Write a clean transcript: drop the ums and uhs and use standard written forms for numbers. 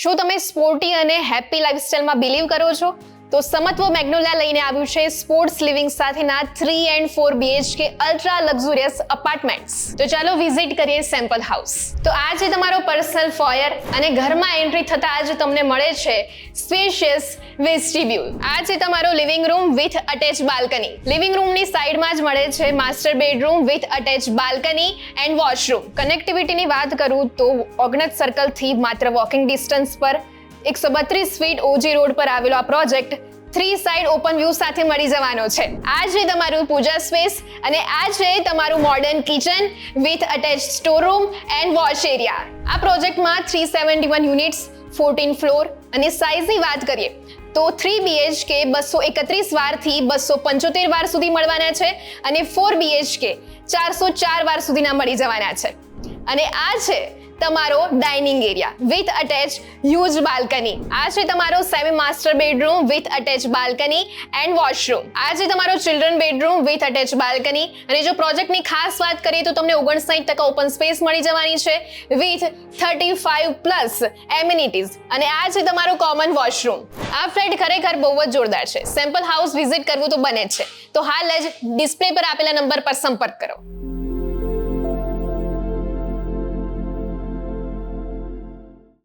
શું તમે સ્પોર્ટી અને હેપી લાઇફસ્ટાઇલમાં બિલીવ કરો છો? તો સમત્વ મેગ્નોલિયા લઈને આવ્યું છે સ્પોર્ટ્સ લિવિંગ સાથેના 3 and 4 BHK ultra luxurious apartments. તો ચાલો વિઝિટ કરીએ સેમ્પલ હાઉસ. તો આ છે તમારો પર્સનલ ફોયર અને ઘરમાં એન્ટ્રી થતા જ તમને મળે છે સ્પેશિયસ વેસ્ટિબ્યુલ. આ છે તમારો living room with attach balcony. Living રૂમની સાઈડમાં જ મળે છે master bedroom with attach balcony and washroom. કનેક્ટિવિટીની વાત કરું તો ઓગણજ સર્કલથી માત્ર વોકિંગ ડિસ્ટન્સ પર 132 ફીટ ઓજી રોડ પર આવેલો આ પ્રોજેક્ટ 3 સાઇડ ઓપન વ્યૂ સાથે મળી જવાનો છે. આ છે તમારું પૂજા સ્પેસ અને આ છે તમારું modern kitchen with attach store room and wash area. આ પ્રોજેક્ટમાં 371 યુનિટ્સ, 14 ફ્લોર અને સાઇઝની વાત કરીએ તો 3 BHK 231 વારથી 275 વાર સુધી મળવાના છે અને 4 BHK 404 વાર સુધીના મળી જવાના છે. અને આ છે તમારો dining area with attach huge balcony. આ છે તમારો semi master bedroom with attach balcony and washroom. આ છે તમારો children bedroom with attach balcony. અને જો પ્રોજેક્ટની ખાસ વાત કરીએ તો તમને 59% ઓપન સ્પેસ મળી જવાની છે વિથ 35+ એમિનિટીઝ. અને આ છે તમારો કોમન વોશરૂમ. આ ફ્લેટ ખરેખર બહુ જ જોરદાર છે. સેમ્પલ હાઉસ વિઝિટ કરવું તો બને જ છે. તો હાલ જ ડિસ્પ્લે પર આપેલા નંબર પર સંપર્ક કરો.